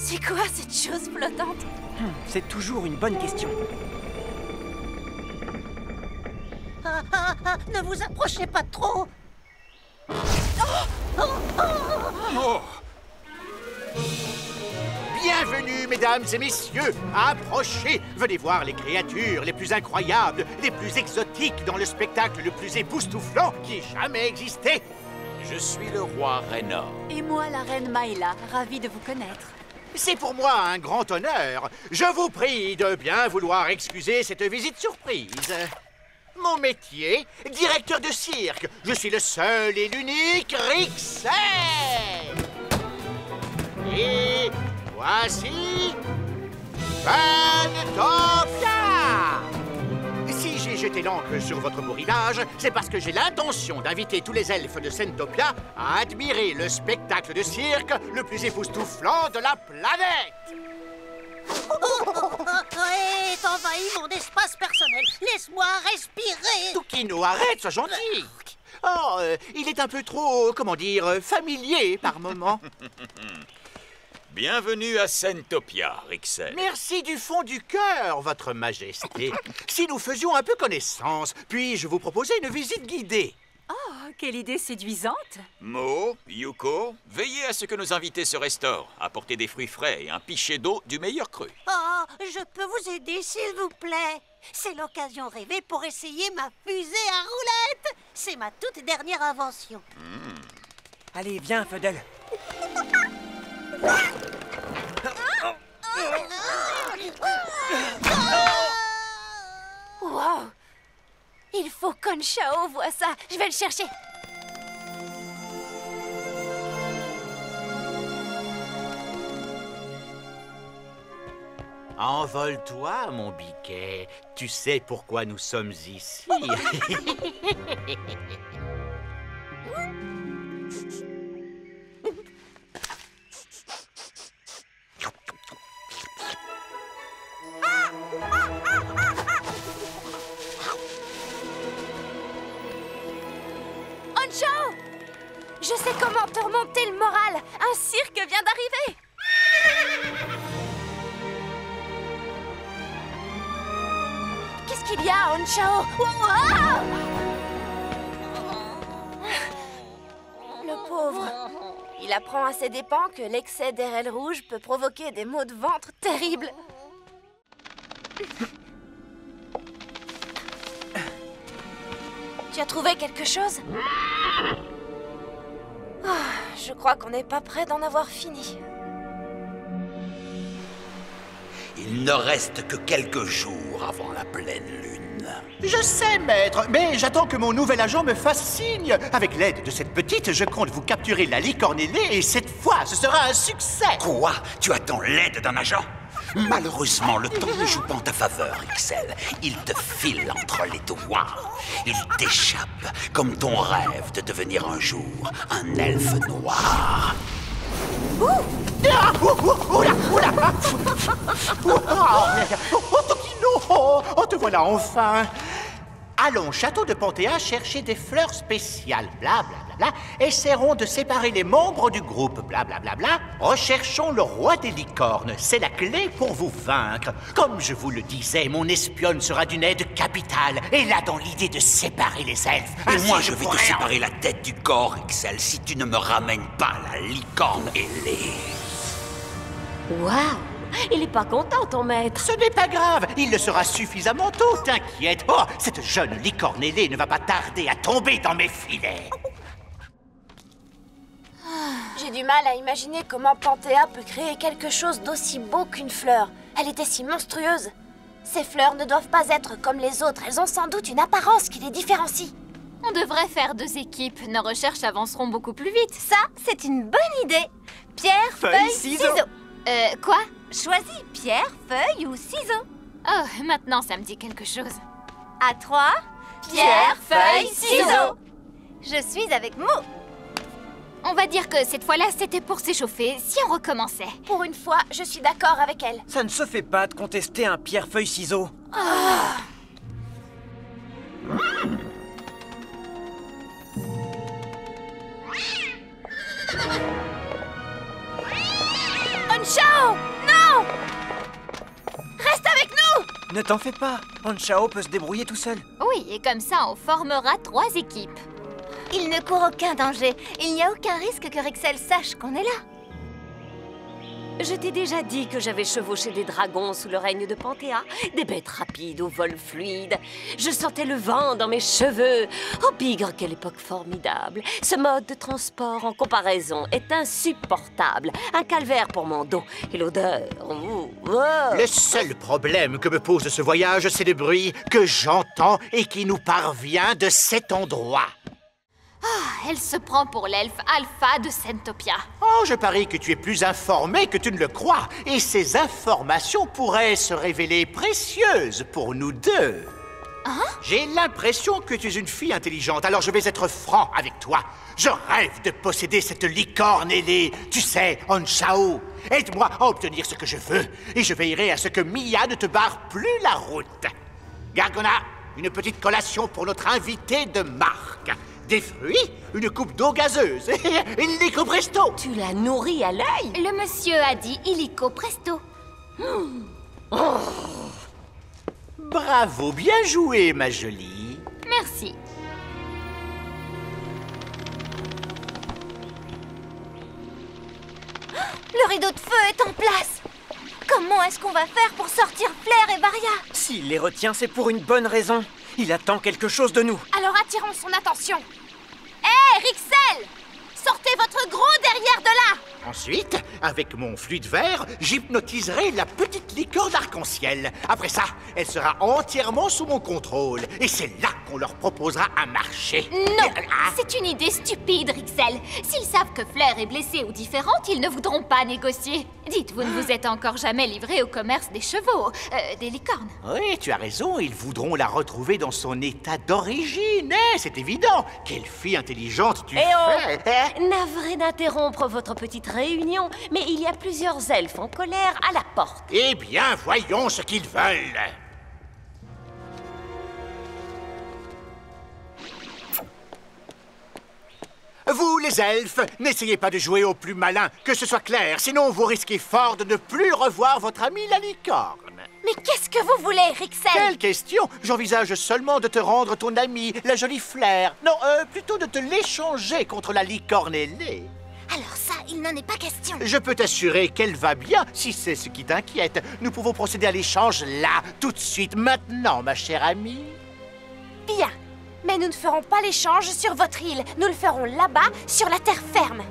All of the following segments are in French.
C'est quoi cette chose flottante? C'est toujours une bonne question. Ne vous approchez pas trop. Oh. Bienvenue, mesdames et messieurs. Approchez. Venez voir les créatures les plus incroyables, les plus exotiques dans le spectacle le plus époustouflant qui ait jamais existé. Je suis le roi Raynor. Et moi, la reine Maïla, ravie de vous connaître. C'est pour moi un grand honneur. Je vous prie de bien vouloir excuser cette visite surprise. Mon métier, directeur de cirque. Je suis le seul et l'unique Rixel. Et voici Santopia. Si j'ai jeté l'encre sur votre beau rivage, c'est parce que j'ai l'intention d'inviter tous les elfes de Santopia à admirer le spectacle de cirque le plus époustouflant de la planète. Hé, t'envahis mon espace personnel. Laisse-moi respirer. Toukino, arrête, sois gentil. Oh, il est un peu trop, comment dire, familier par moments. Bienvenue à Santopia, Rixel. Merci du fond du cœur, votre majesté. Si nous faisions un peu connaissance, puis-je vous proposer une visite guidée? Oh, quelle idée séduisante! Mo, Yuko, veillez à ce que nos invités se restaurent. Apportez des fruits frais et un pichet d'eau du meilleur cru. Oh, je peux vous aider, s'il vous plaît. C'est l'occasion rêvée pour essayer ma fusée à roulettes. C'est ma toute dernière invention. Allez, viens, Fudel. Wow! Il faut qu'Onchao voit ça. Je vais le chercher. Envole-toi, mon biquet. Tu sais pourquoi nous sommes ici. Onchao! Je sais comment te remonter le moral. Un cirque vient d'arriver. Qu'est-ce qu'il y a, Onchao? Wow! Le pauvre. Il apprend à ses dépens que l'excès d'RL rouge peut provoquer des maux de ventre terribles. Tu as trouvé quelque chose? Oh, je crois qu'on n'est pas près d'en avoir fini. Il ne reste que quelques jours avant la pleine lune. Je sais, maître, mais j'attends que mon nouvel agent me fasse signe. Avec l'aide de cette petite, je compte vous capturer la licorne ailée et cette fois, ce sera un succès. Quoi? Tu attends l'aide d'un agent? Malheureusement, le temps ne joue pas en ta faveur, Rixel. Il te file entre les doigts. Il t'échappe, comme ton rêve de devenir un jour un elfe noir. Ah, oula, oula. Oh, Toukino, oh, te voilà enfin. Allons, château de Panthéa, chercher des fleurs spéciales, blablabla. Essaierons de séparer les membres du groupe, blablabla. Recherchons le roi des licornes, c'est la clé pour vous vaincre. Comme je vous le disais, mon espionne sera d'une aide capitale. Elle a dans l'idée de séparer les elfes. Et Ainsi, moi, je vais te pourrai séparer la tête du corps, Rixel, si tu ne me ramènes pas la licorne ailée. Waouh! Il est pas content, ton maître. Ce n'est pas grave, il le sera suffisamment tôt, t'inquiète. Oh, cette jeune licorne ailée ne va pas tarder à tomber dans mes filets. J'ai du mal à imaginer comment Panthéa peut créer quelque chose d'aussi beau qu'une fleur. Elle était si monstrueuse. Ces fleurs ne doivent pas être comme les autres. Elles ont sans doute une apparence qui les différencie. On devrait faire 2 équipes. Nos recherches avanceront beaucoup plus vite. Ça, c'est une bonne idée. Pierre, feuille, ciseaux. Quoi? Choisis pierre, feuille ou ciseaux. Oh, maintenant ça me dit quelque chose. À 3, Pierre, feuille, ciseaux. Je suis avec Mo. On va dire que cette fois-là, c'était pour s'échauffer, si on recommençait. Pour une fois, je suis d'accord avec elle. Ça ne se fait pas de contester un pierre-feuille-ciseaux. Anshao! Non! Reste avec nous! Ne t'en fais pas, Anshao peut se débrouiller tout seul. Oui, et comme ça, on formera 3 équipes. Il ne court aucun danger. Il n'y a aucun risque que Rixel sache qu'on est là. Je t'ai déjà dit que j'avais chevauché des dragons sous le règne de Panthéa, des bêtes rapides au vol fluide. Je sentais le vent dans mes cheveux. Oh bigre, quelle époque formidable! Ce mode de transport en comparaison est insupportable. Un calvaire pour mon dos et l'odeur. Le seul problème que me pose ce voyage, c'est le bruit que j'entends et qui nous parvient de cet endroit. Ah, elle se prend pour l'elfe alpha de Sentopia. Oh, je parie que tu es plus informé que tu ne le crois. Et ces informations pourraient se révéler précieuses pour nous deux. Hein? J'ai l'impression que tu es une fille intelligente, alors je vais être franc avec toi. Je rêve de posséder cette licorne ailée. Tu sais, Anshao, aide-moi à obtenir ce que je veux. Et je veillerai à ce que Mia ne te barre plus la route. Gargona, une petite collation pour notre invité de marque. Des fruits, une coupe d'eau gazeuse et illico presto. Tu l'as nourri à l'œil? Le monsieur a dit illico presto. Bravo, bien joué, ma jolie. Merci. Le rideau de feu est en place. Comment est-ce qu'on va faire pour sortir Flair et Varia? S'il les retient, c'est pour une bonne raison. Il attend quelque chose de nous. Alors attirons son attention. Hé, Rixel! Sortez votre gros derrière de là! Ensuite, avec mon fluide vert, j'hypnotiserai la petite licorne arc-en-ciel. Après ça, elle sera entièrement sous mon contrôle. Et c'est là qu'on leur proposera un marché. Non, c'est une idée stupide, Rixel. S'ils savent que Flair est blessée ou différente, ils ne voudront pas négocier. Dites, vous ne vous êtes encore jamais livré au commerce des chevaux, des licornes. Oui, tu as raison, ils voudront la retrouver dans son état d'origine. C'est évident. Quelle fille intelligente tu fais. Navré d'interrompre votre petite réunion, mais il y a plusieurs elfes en colère à la porte. Eh bien, voyons ce qu'ils veulent. Vous, les elfes, n'essayez pas de jouer au plus malin, que ce soit clair, sinon vous risquez fort de ne plus revoir votre ami la licorne. Mais qu'est-ce que vous voulez, Rixel? Quelle question! J'envisage seulement de te rendre ton ami, la jolie Flair. Non, plutôt de te l'échanger contre la licorne ailée. Alors ça, il n'en est pas question. Je peux t'assurer qu'elle va bien, si c'est ce qui t'inquiète. Nous pouvons procéder à l'échange là, tout de suite, maintenant, ma chère amie. Bien. Mais nous ne ferons pas l'échange sur votre île. Nous le ferons là-bas, sur la terre ferme.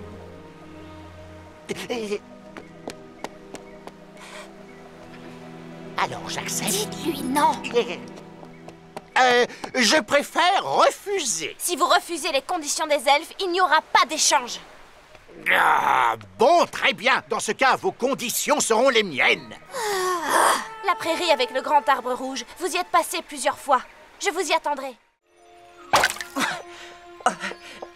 Alors, j'accepte. Dites-lui non. Je préfère refuser. Si vous refusez les conditions des elfes, il n'y aura pas d'échange. Ah, bon, très bien. Dans ce cas, vos conditions seront les miennes. La prairie avec le grand arbre rouge. Vous y êtes passé plusieurs fois. Je vous y attendrai.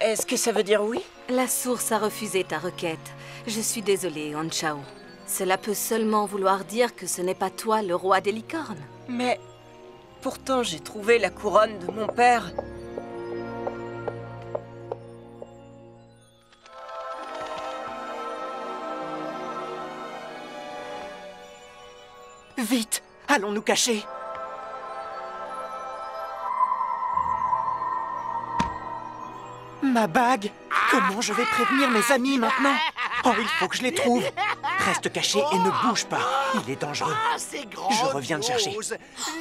Est-ce que ça veut dire oui? La source a refusé ta requête. Je suis désolée, Anshao. Cela peut seulement vouloir dire que ce n'est pas toi le roi des licornes. Mais pourtant, j'ai trouvé la couronne de mon père. Vite, allons nous cacher. Ma bague! Comment je vais prévenir mes amis maintenant? Oh, il faut que je les trouve. Reste caché et ne bouge pas. Il est dangereux. C'est Je reviens le chercher.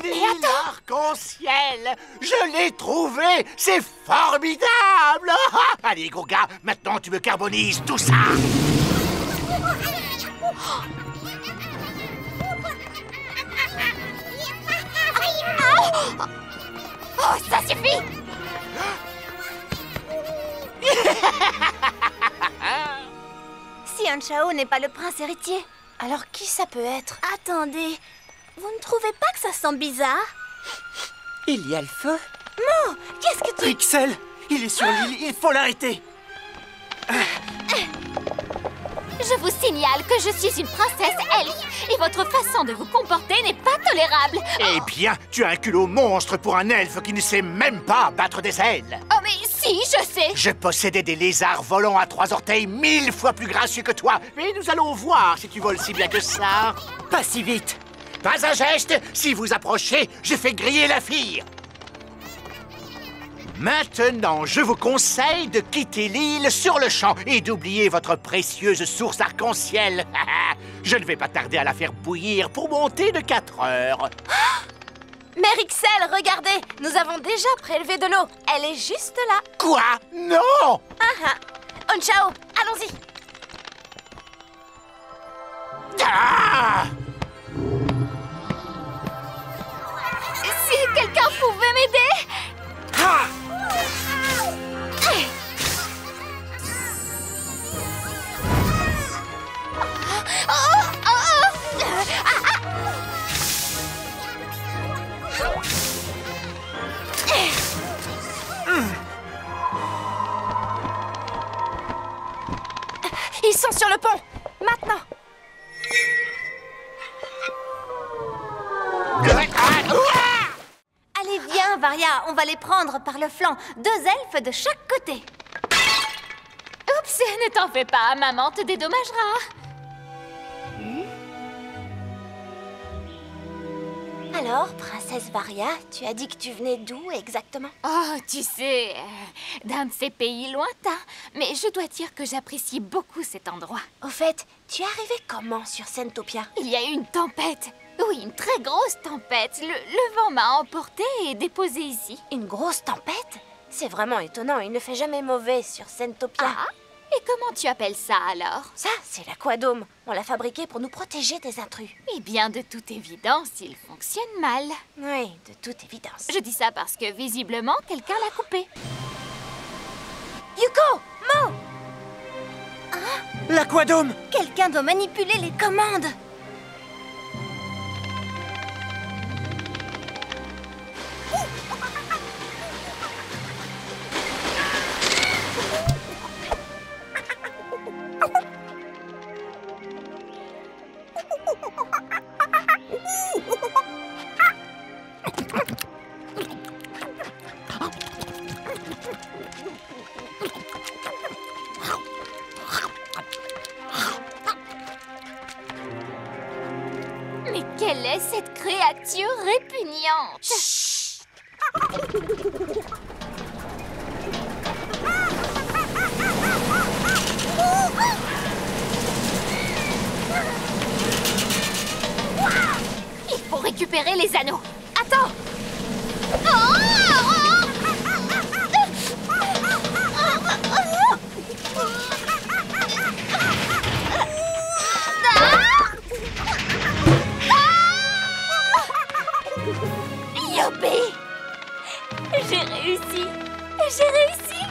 L'île arc-en-ciel! Je l'ai trouvé! C'est formidable! Allez, gros gars, maintenant tu me carbonises tout ça! Oh, ça suffit! Si Anshao n'est pas le prince héritier. Alors qui ça peut être? Attendez, vous ne trouvez pas que ça sent bizarre? Il y a le feu. Non, qu'est-ce que tu... Rixel, il est sur l'île, il faut l'arrêter. Je vous signale que je suis une princesse elfe et votre façon de vous comporter n'est pas tolérable. Eh bien, tu as un culot monstre pour un elfe qui ne sait même pas battre des ailes. Oh, mais si Si, je sais. Je possédais des lézards volants à 3 orteils 1000 fois plus gracieux que toi. Mais nous allons voir si tu voles si bien que ça. Pas si vite. Pas un geste. Si vous approchez, je fais griller la fille. Maintenant, je vous conseille de quitter l'île sur le champ et d'oublier votre précieuse source arc-en-ciel. Je ne vais pas tarder à la faire bouillir pour monter de 4 heures. Mère Ixelle, regardez, nous avons déjà prélevé de l'eau. Elle est juste là. Quoi? Non! Onchao, allons-y. Ah! Si quelqu'un pouvait m'aider. Ah! Ils sont sur le pont. Maintenant. Allez, viens, Varia, on va les prendre par le flanc. 2 elfes de chaque côté. Oups, ne t'en fais pas, maman te dédommagera. Alors, princesse Varia, tu as dit que tu venais d'où exactement? Oh, tu sais, d'un de ces pays lointains. Mais je dois dire que j'apprécie beaucoup cet endroit. Au fait, tu es arrivé comment sur Sentopia? Il y a eu une tempête. Oui, une très grosse tempête. Le vent m'a emporté et déposé ici. Une grosse tempête? C'est vraiment étonnant, il ne fait jamais mauvais sur Sentopia. Ah, et comment tu appelles ça alors? Ça, c'est l'aquadôme. On l'a fabriqué pour nous protéger des intrus. Eh bien, de toute évidence, il fonctionne mal. Oui, de toute évidence. Je dis ça parce que, visiblement, quelqu'un l'a coupé. Yuko! Mo! L'aquadôme! Quelqu'un doit manipuler les commandes. Mais quelle est cette créature répugnante? Il faut récupérer les anneaux. Attends! Youpi! J'ai réussi! J'ai réussi!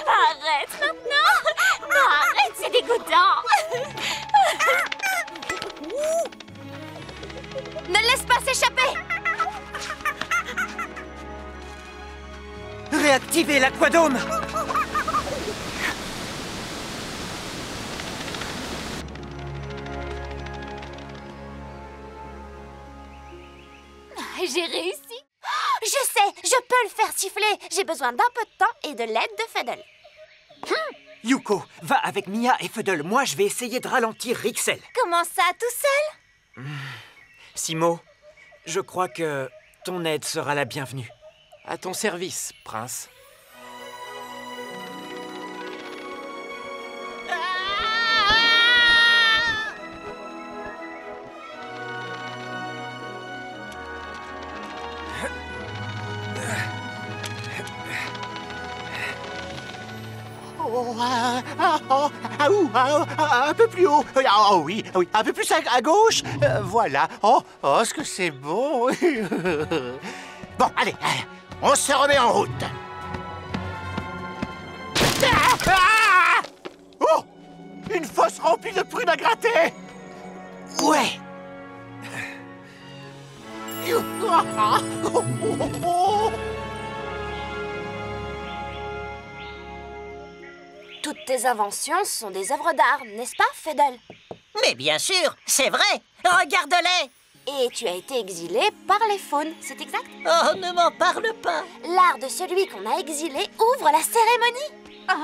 Arrête maintenant! Non, arrête, c'est dégoûtant! Ne laisse pas s'échapper! Réactivez l'aquadôme! J'ai réussi! Je sais, je peux le faire siffler. J'ai besoin d'un peu de temps et de l'aide de Fuddle. Yuko, va avec Mia et Fuddle. Moi, je vais essayer de ralentir Rixel. Comment ça, tout seul? Simo, je crois que ton aide sera la bienvenue. À ton service, prince. Un peu plus haut. Ah oui, un peu plus à gauche. Voilà. Oh, ce que c'est beau. Bon, allez, on se remet en route. Oh, une fosse remplie de prunes à gratter. Ouais. Toutes tes inventions sont des œuvres d'art, n'est-ce pas, Fuddle? Mais bien sûr, c'est vrai. Regarde-les. Et tu as été exilé par les faunes, c'est exact? Oh, ne m'en parle pas. L'art de celui qu'on a exilé ouvre la cérémonie. Ah!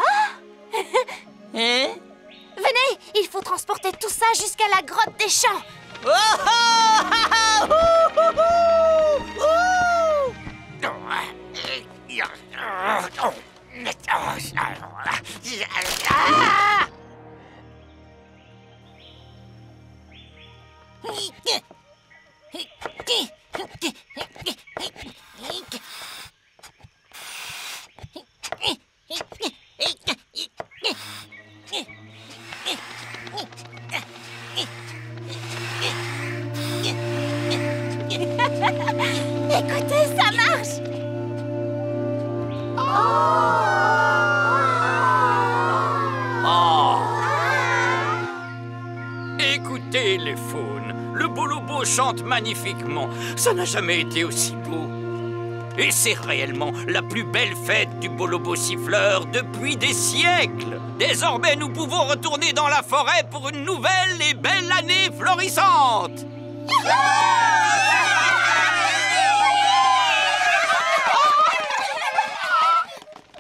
Hein? Venez, il faut transporter tout ça jusqu'à la grotte des champs. Oh, oh, ah, ah, ouh, ouh, ouh. Écoutez, ça marche. Écoutez les faunes, le bolobo chante magnifiquement. Ça n'a jamais été aussi beau. Et c'est réellement la plus belle fête du bolobo siffleur depuis des siècles. Désormais, nous pouvons retourner dans la forêt pour une nouvelle et belle année florissante.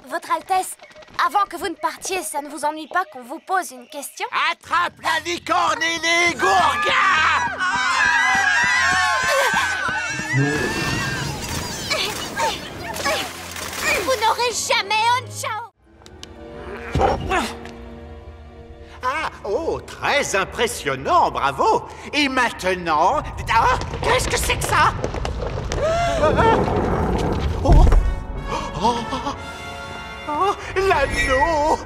Votre Altesse, avant que vous ne partiez, ça ne vous ennuie pas qu'on vous pose une question? Attrape la licorne et les gourgas! Vous n'aurez jamais Honchao! Ah, oh, très impressionnant, bravo! Et maintenant... Ah, qu'est-ce que c'est que ça? Oh, oh, oh, l'anneau!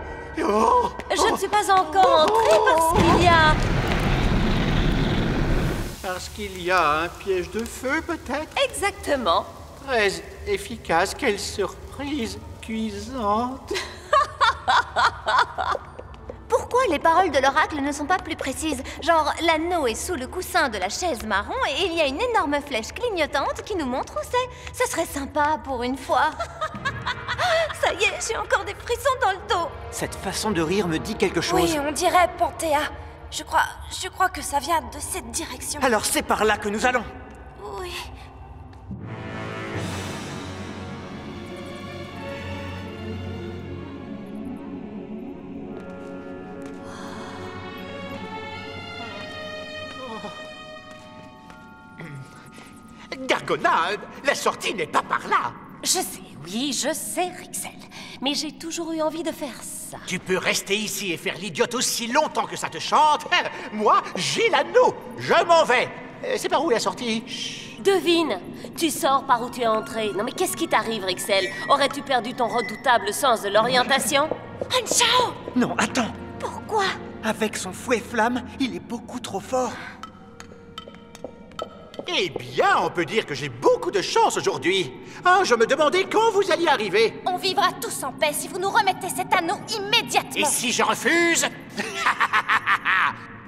Oh, Je ne suis pas encore entrée parce qu'il y a... parce qu'il y a un piège de feu, peut-être? Exactement. Très efficace, quelle surprise cuisante! Pourquoi les paroles de l'oracle ne sont pas plus précises? Genre, l'anneau est sous le coussin de la chaise marron et il y a une énorme flèche clignotante qui nous montre où c'est. Ce serait sympa pour une fois. Ça y est, j'ai encore des frissons dans le dos. Cette façon de rire me dit quelque chose. Oui, on dirait Panthéa. Je crois que ça vient de cette direction. Alors c'est par là que nous allons. Oui. Gargona, la sortie n'est pas par là. Je sais, oui, je sais, Rixel. Mais j'ai toujours eu envie de faire ça. Tu peux rester ici et faire l'idiote aussi longtemps que ça te chante. Moi, j'ai l'anneau. Je m'en vais. C'est par où la sortie? Chut. Devine, tu sors par où tu es entré. Non mais qu'est-ce qui t'arrive, Rixel? Aurais-tu perdu ton redoutable sens de l'orientation? Honchao! Non, attends. Pourquoi? Avec son fouet flamme, il est beaucoup trop fort. Eh bien, on peut dire que j'ai beaucoup de chance aujourd'hui. Ah, je me demandais quand vous alliez arriver. On vivra tous en paix si vous nous remettez cet anneau immédiatement. Et si je refuse?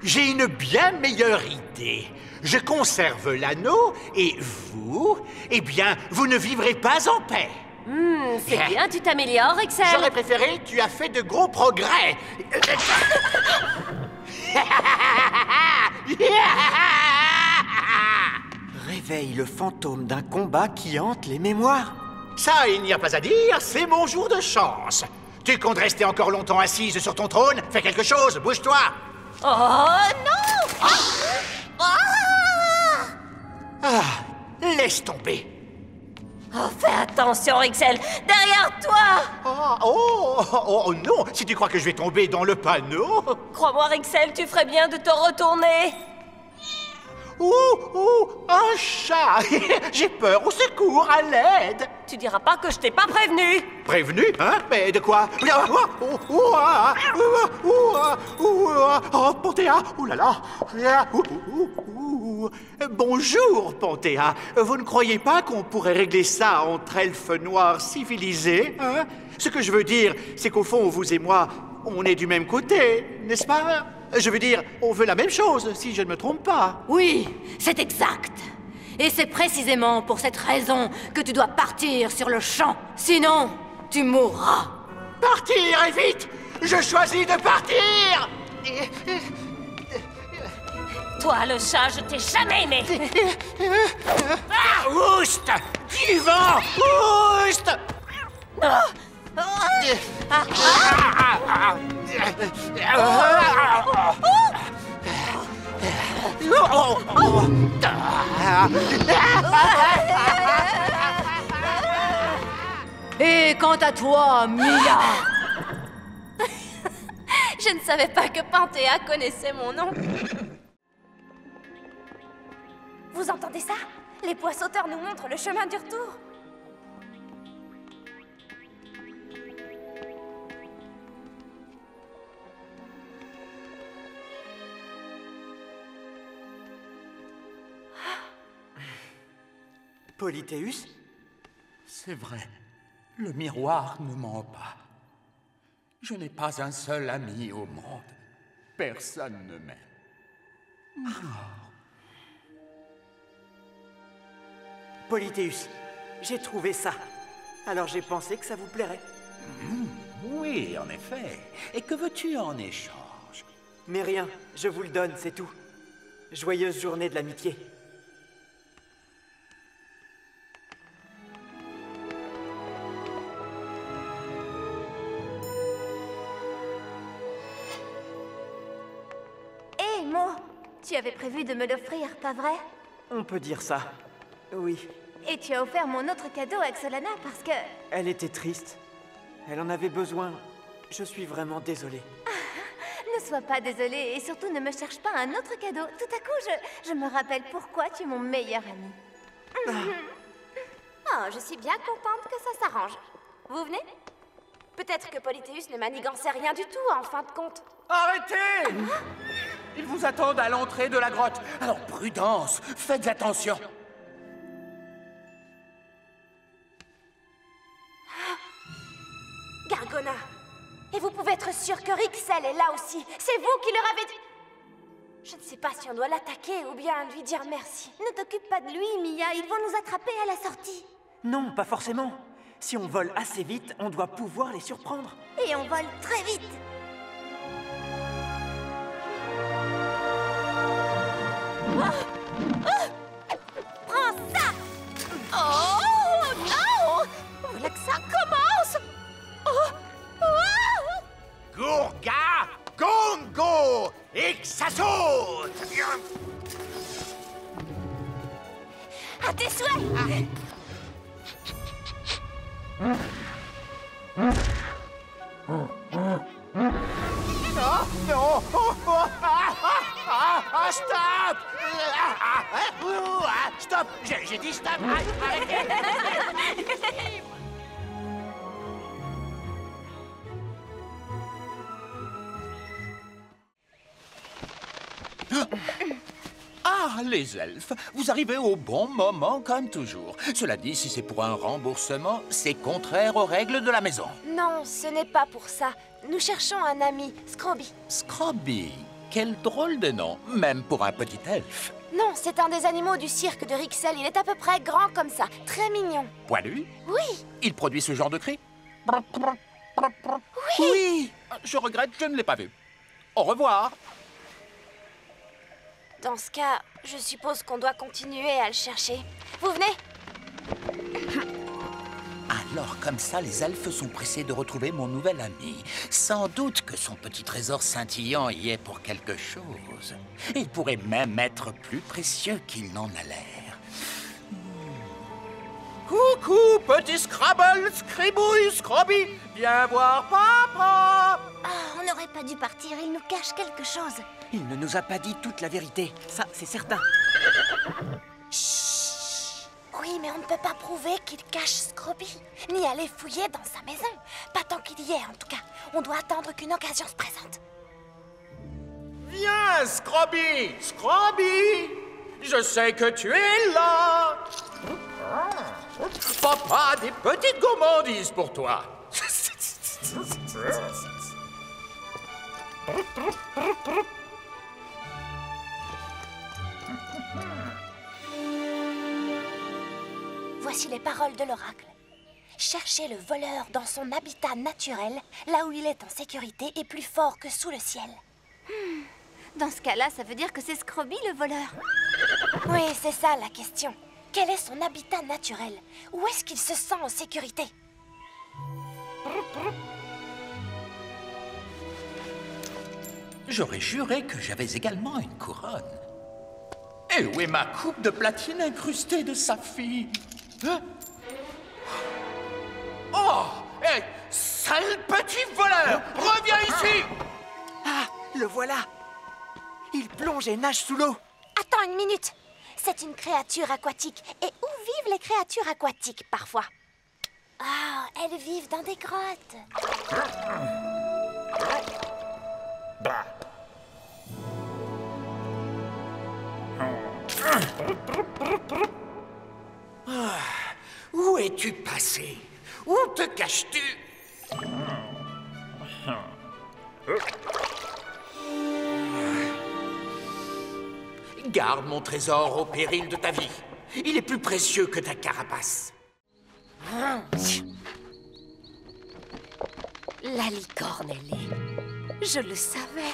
J'ai une bien meilleure idée. Je conserve l'anneau et vous, eh bien, vous ne vivrez pas en paix. C'est bien, tu t'améliores, Rixel. J'aurais préféré, tu as fait de gros progrès. Réveille le fantôme d'un combat qui hante les mémoires. Ça, il n'y a pas à dire, c'est mon jour de chance. Tu comptes rester encore longtemps assise sur ton trône? Fais quelque chose, bouge-toi. Oh non! Ah, laisse tomber. Oh, fais attention, Rixel. Derrière toi! Oh non, si tu crois que je vais tomber dans le panneau. Crois-moi, Rixel, tu ferais bien de te retourner. Un chat. J'ai peur, au secours, à l'aide. Tu diras pas que je t'ai pas prévenu. Prévenu, hein? Mais de quoi? Oh, Panthéa! Ouh là là! Bonjour, Panthéa. Vous ne croyez pas qu'on pourrait régler ça entre elfes noirs civilisés, hein? Ce que je veux dire, c'est qu'au fond, vous et moi, on est du même côté, n'est-ce pas? Je veux dire, on veut la même chose, si je ne me trompe pas. Oui, c'est exact. Et c'est précisément pour cette raison que tu dois partir sur le champ. Sinon, tu mourras. Partir, et vite! Je choisis de partir! Toi, le chat, je t'ai jamais aimé. Oust! Du vent! Oust! Et quant à toi, Mia? Je ne savais pas que Panthéa connaissait mon nom. Vous entendez ça? Les poissoteurs nous montrent le chemin du retour. Polythéus? C'est vrai, le miroir ne ment pas. Je n'ai pas un seul ami au monde. Personne ne m'aime. Polythéus, j'ai trouvé ça. Alors j'ai pensé que ça vous plairait. Oui, en effet. Et que veux-tu en échange? Mais rien, je vous le donne, c'est tout. Joyeuse journée de l'amitié. Hé, Mo, tu avais prévu de me l'offrir, pas vrai? On peut dire ça. Oui. Et tu as offert mon autre cadeau à Xolana parce que... Elle était triste. Elle en avait besoin. Je suis vraiment désolé. Ne sois pas désolée et surtout ne me cherche pas un autre cadeau. Tout à coup, je me rappelle pourquoi tu es mon meilleur ami. Oh, je suis bien contente que ça s'arrange. Vous venez? Peut-être que Polythéus ne manigançait rien du tout, en fin de compte. Arrêtez! Ils vous attendent à l'entrée de la grotte. Alors prudence, faites attention. Gargona! Et vous pouvez être sûr que Rixel est là aussi. C'est vous qui leur avez dit... Je ne sais pas si on doit l'attaquer ou bien lui dire merci. Ne t'occupe pas de lui, Mia. Ils vont nous attraper à la sortie. Non, pas forcément. Si on vole assez vite, on doit pouvoir les surprendre. Et on vole très vite. Prends ça! Oh non! Voilà que ça commence! Gourga! Gongo! Et que ça saute! À tes souhaits! Non! Non! Stop! Stop! J'ai dit stop! Arrêtez! Ah, les elfes, vous arrivez au bon moment comme toujours. Cela dit, si c'est pour un remboursement, c'est contraire aux règles de la maison. Non, ce n'est pas pour ça. Nous cherchons un ami, Scroby. Scroby, quel drôle de nom, même pour un petit elfe. Non, c'est un des animaux du cirque de Rixel. Il est à peu près grand comme ça, très mignon. Poilu? Oui. Il produit ce genre de cri? Oui. Oui. Je regrette, je ne l'ai pas vu. Au revoir. Dans ce cas, je suppose qu'on doit continuer à le chercher. Vous venez? Alors, comme ça, les elfes sont pressés de retrouver mon nouvel ami. Sans doute que son petit trésor scintillant y est pour quelque chose. Il pourrait même être plus précieux qu'il n'en a l'air. Coucou, petit Scrabble, Scribouille, Scroby. Viens voir papa. Oh, on n'aurait pas dû partir. Il nous cache quelque chose. Il ne nous a pas dit toute la vérité. Ça, c'est certain. Oui, mais on ne peut pas prouver qu'il cache Scroby, ni aller fouiller dans sa maison. Pas tant qu'il y est, en tout cas. On doit attendre qu'une occasion se présente. Viens, Scroby, Scroby. Je sais que tu es là. Papa a des petites gourmandises pour toi. Voici les paroles de l'oracle. Cherchez le voleur dans son habitat naturel, là où il est en sécurité et plus fort que sous le ciel. Dans ce cas-là, ça veut dire que c'est Scroby le voleur. Oui, c'est ça la question. Quel est son habitat naturel? Où est-ce qu'il se sent en sécurité? J'aurais juré que j'avais également une couronne. Et où est ma coupe de platine incrustée de saphir? Hein? Oh! Hé! Sale petit voleur! Reviens ici! Ah, le voilà! Il plonge et nage sous l'eau. Attends une minute. C'est une créature aquatique. Et où vivent les créatures aquatiques, parfois? Ah, elles vivent dans des grottes. Où es-tu passé? Où te caches-tu? Garde mon trésor au péril de ta vie. Il est plus précieux que ta carapace. La licorne est laide. Je le savais.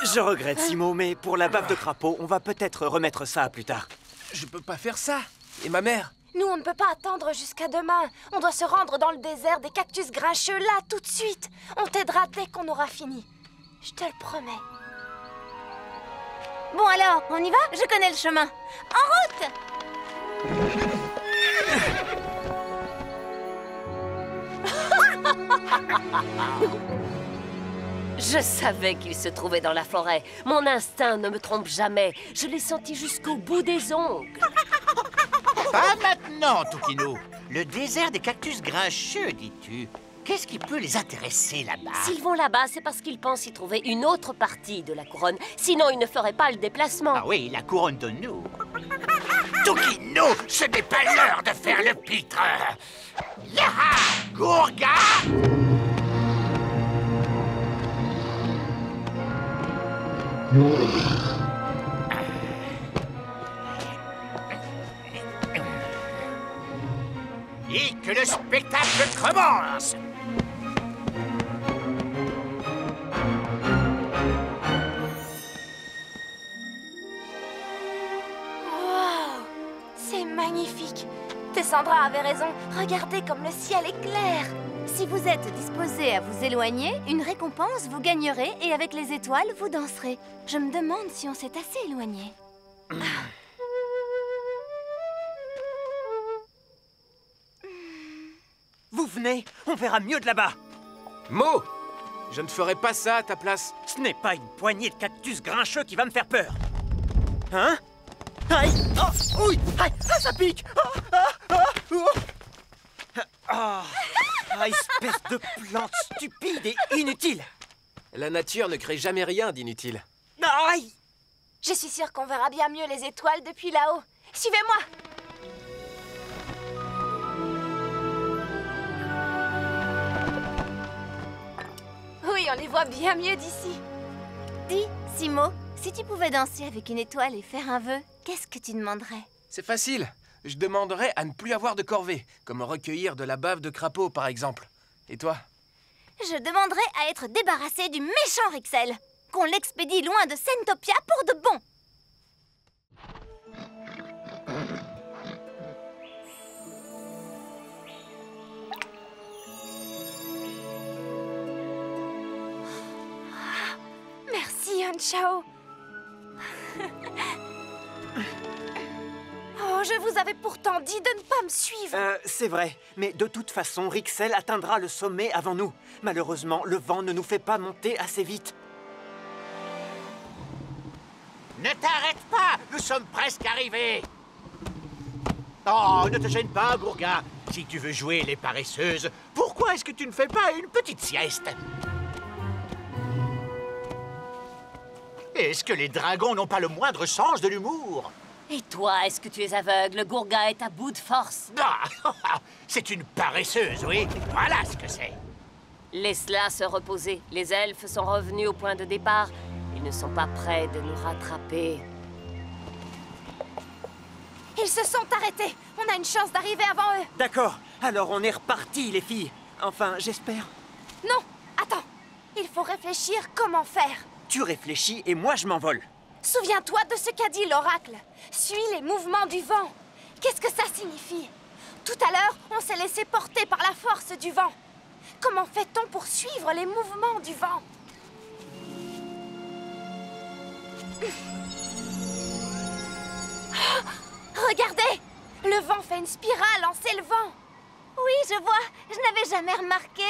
Je regrette, Simo, mais pour la bave de crapaud, on va peut-être remettre ça plus tard. Je peux pas faire ça. Et ma mère? Nous, on ne peut pas attendre jusqu'à demain. On doit se rendre dans le désert des cactus grincheux, là, tout de suite. On t'aidera dès qu'on aura fini. Je te le promets. Bon alors, on y va? Je connais le chemin. En route! Je savais qu'il se trouvait dans la forêt. Mon instinct ne me trompe jamais. Je l'ai senti jusqu'au bout des ongles. Pas maintenant, Toukinou. Le désert des cactus grincheux, dis-tu. Qu'est-ce qui peut les intéresser là-bas? S'ils vont là-bas, c'est parce qu'ils pensent y trouver une autre partie de la couronne. Sinon, ils ne feraient pas le déplacement. Ah oui, la couronne de nous. Toukinou, ce n'est pas l'heure de faire le pitre. Yaha! Gourga! Et que le spectacle commence! Wow! C'est magnifique. Tessandra avait raison. Regardez comme le ciel est clair. Si vous êtes disposé à vous éloigner, une récompense vous gagnerez et avec les étoiles, vous danserez. Je me demande si on s'est assez éloigné. Vous venez, on verra mieux de là-bas. Mo! Je ne ferai pas ça à ta place. Ce n'est pas une poignée de cactus grincheux qui va me faire peur. Hein? Aïe! Oh! Oui! Aïe! Ah, ça pique! Espèce de plante stupide et inutile! La nature ne crée jamais rien d'inutile. Aïe! Je suis sûre qu'on verra bien mieux les étoiles depuis là-haut. Suivez-moi! Oui, on les voit bien mieux d'ici. Dis, Simo, si tu pouvais danser avec une étoile et faire un vœu, qu'est-ce que tu demanderais? C'est facile. Je demanderais à ne plus avoir de corvée, comme recueillir de la bave de crapaud, par exemple. Et toi? Je demanderais à être débarrassé du méchant Rixel. Qu'on l'expédie loin de Sentopia pour de bon. Merci, Hanchao. Oh, je vous avais pourtant dit de ne pas me suivre. C'est vrai, mais de toute façon, Rixel atteindra le sommet avant nous. Malheureusement, le vent ne nous fait pas monter assez vite. Ne t'arrête pas, nous sommes presque arrivés. Oh, ne te gêne pas, Gourga. Si tu veux jouer les paresseuses, pourquoi est-ce que tu ne fais pas une petite sieste? Est-ce que les dragons n'ont pas le moindre sens de l'humour? Et toi, est-ce que tu es aveugle? Gourga est à bout de force. Ah, c'est une paresseuse, oui. Voilà ce que c'est. Laisse-la se reposer. Les elfes sont revenus au point de départ. Ils ne sont pas prêts de nous rattraper. Ils se sont arrêtés. On a une chance d'arriver avant eux. D'accord, alors on est repartis, les filles. Enfin, j'espère. Non, attends. Il faut réfléchir comment faire. tu réfléchis et moi je m'envole. Souviens-toi de ce qu'a dit l'oracle. Suis les mouvements du vent. Qu'est-ce que ça signifie? Tout à l'heure, on s'est laissé porter par la force du vent. Comment fait-on pour suivre les mouvements du vent? Regardez! Le vent fait une spirale en s'élevant. Oui, je vois. Je n'avais jamais remarqué.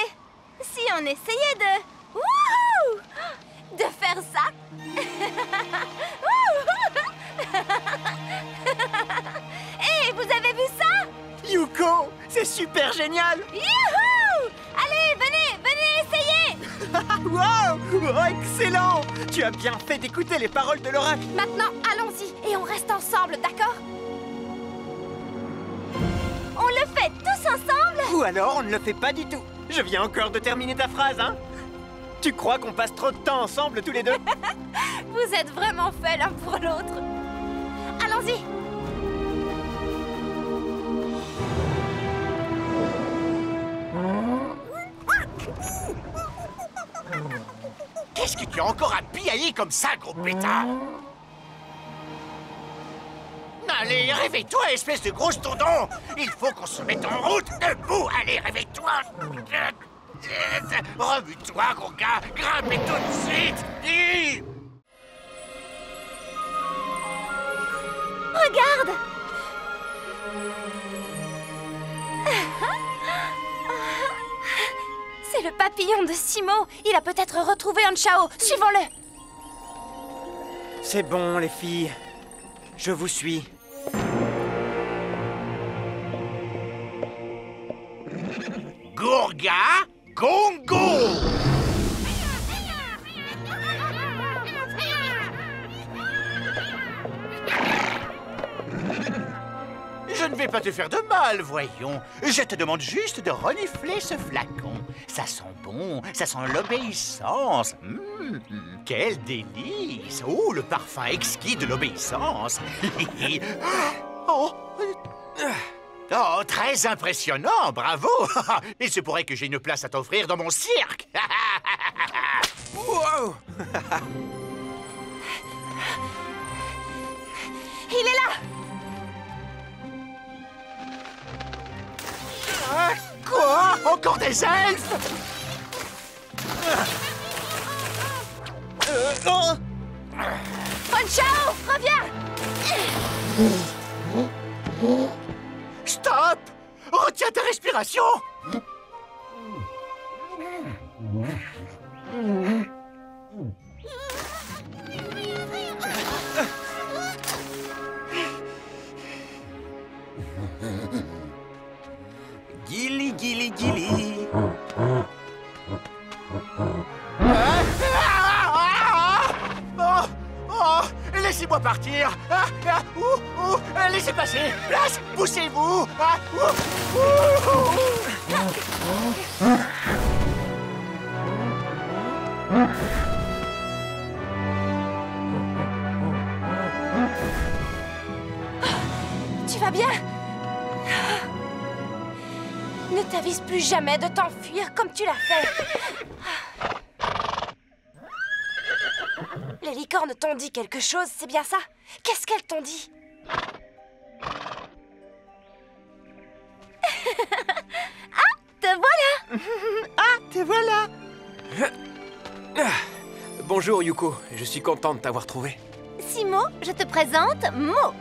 Si on essayait de... Wouhou! De faire ça. Hé, vous avez vu ça? Yuko, c'est super génial! Youhou! Allez, venez essayer! Wow! Oh, excellent! Tu as bien fait d'écouter les paroles de l'oracle. Maintenant, allons-y et on reste ensemble, d'accord? On le fait tous ensemble? Ou alors on ne le fait pas du tout. Je viens encore de terminer ta phrase, hein? Tu crois qu'on passe trop de temps ensemble tous les deux? Vous êtes vraiment faits l'un pour l'autre. Allons-y! Qu'est-ce que tu as encore à piailler comme ça, gros pétard? Allez, réveille-toi, espèce de gros tondon! Il faut qu'on se mette en route! Debout! Allez, réveille-toi! Remue-toi, gros gars! Grimpe tout de suite! Regarde! C'est le papillon de Simo. Il a peut-être retrouvé un Chao. Suivons-le. C'est bon, les filles. Je vous suis. Gourga, Gongo! Je ne vais pas te faire de mal, voyons. Je te demande juste de renifler ce flacon. Ça sent bon, ça sent l'obéissance. Quel délice! Oh, le parfum exquis de l'obéissance. Oh, très impressionnant, bravo! Il se pourrait que j'ai une place à t'offrir dans mon cirque. Wow! Il est là! Quoi? Encore des elfes? Chao, reviens! Stop! Retiens ta respiration! Gili, gili, gili. Laissez-moi partir! Laissez passer! Place! Poussez-vous! Tu vas bien? Ne t'avise plus jamais de t'enfuir comme tu l'as fait. Les licornes t'ont dit quelque chose, c'est bien ça? Qu'est-ce qu'elles t'ont dit? Ah, te voilà! Ah, te voilà! Bonjour Yuko, je suis content de t'avoir trouvé. Simo, je te présente Mo.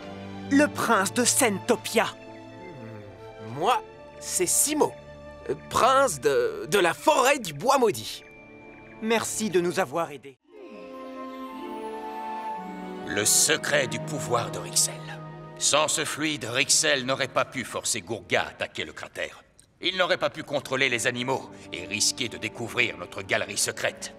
Le prince de Sentopia. Moi, c'est Simo, prince de la forêt du bois maudit. Merci de nous avoir aidés. Le secret du pouvoir de Rixel. Sans ce fluide, Rixel n'aurait pas pu forcer Gourga à attaquer le cratère. Il n'aurait pas pu contrôler les animaux et risquer de découvrir notre galerie secrète.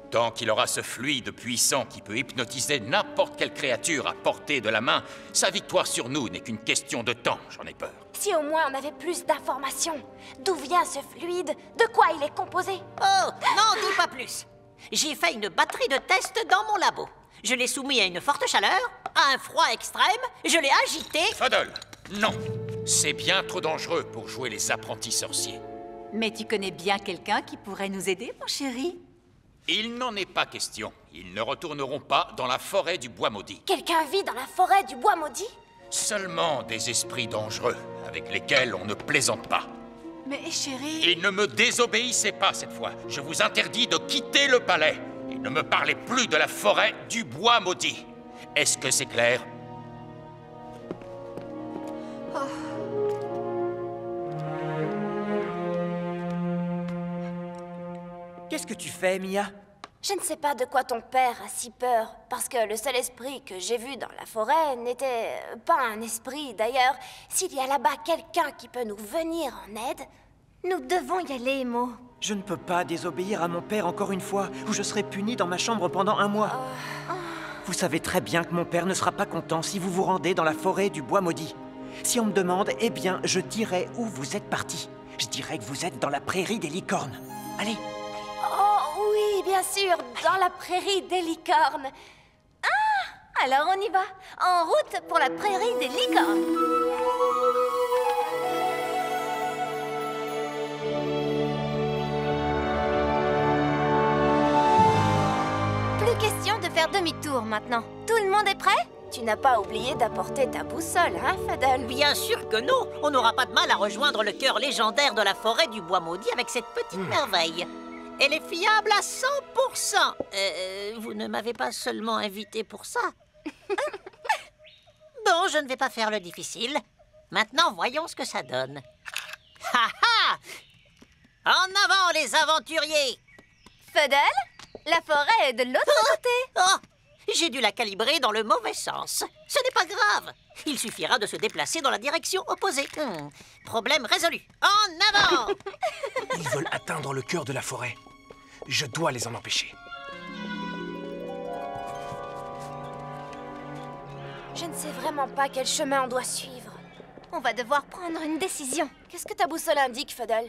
Tant qu'il aura ce fluide puissant qui peut hypnotiser n'importe quelle créature à portée de la main, sa victoire sur nous n'est qu'une question de temps, j'en ai peur. Si au moins on avait plus d'informations. D'où vient ce fluide? De quoi il est composé? Oh, n'en dis pas plus. J'ai fait une batterie de tests dans mon labo. Je l'ai soumis à une forte chaleur, à un froid extrême, je l'ai agité... Fadol, non. C'est bien trop dangereux pour jouer les apprentis sorciers. Mais tu connais bien quelqu'un qui pourrait nous aider, mon chéri? Il n'en est pas question. Ils ne retourneront pas dans la forêt du bois maudit. Quelqu'un vit dans la forêt du bois maudit? Seulement des esprits dangereux, avec lesquels on ne plaisante pas. Mais chérie... Et ne me désobéissez pas cette fois. Je vous interdis de quitter le palais. Et ne me parlez plus de la forêt du bois maudit. Est-ce que c'est clair? Qu'est-ce que tu fais, Mia? Je ne sais pas de quoi ton père a si peur, parce que le seul esprit que j'ai vu dans la forêt n'était pas un esprit. D'ailleurs, s'il y a là-bas quelqu'un qui peut nous venir en aide, Nous devons y aller, Emo. Je ne peux pas désobéir à mon père encore une fois, ou je serai puni dans ma chambre pendant 1 mois. Vous savez très bien que mon père ne sera pas content si vous vous rendez dans la forêt du bois maudit. Si on me demande, eh bien, je dirai où vous êtes parti. Je dirai que vous êtes dans la prairie des licornes. Allez. Oh oui, bien sûr, dans la prairie des licornes. Ah, alors on y va. En route pour la prairie des licornes. Plus question de faire demi-tour maintenant. Tout le monde est prêt? Tu n'as pas oublié d'apporter ta boussole, hein, Fadal? Bien sûr que non. On n'aura pas de mal à rejoindre le cœur légendaire de la forêt du bois maudit avec cette petite merveille. Elle est fiable à 100%. Vous ne m'avez pas seulement invité pour ça. Bon, je ne vais pas faire le difficile. Maintenant, voyons ce que ça donne. Ha ha! En avant, les aventuriers! Fadal, la forêt est de l'autre côté. Oh! J'ai dû la calibrer dans le mauvais sens. Ce n'est pas grave. Il suffira de se déplacer dans la direction opposée. Problème résolu. En avant! Ils veulent atteindre le cœur de la forêt. Je dois les en empêcher. Je ne sais vraiment pas quel chemin on doit suivre. On va devoir prendre une décision. Qu'est-ce que ta boussole indique, Fadal?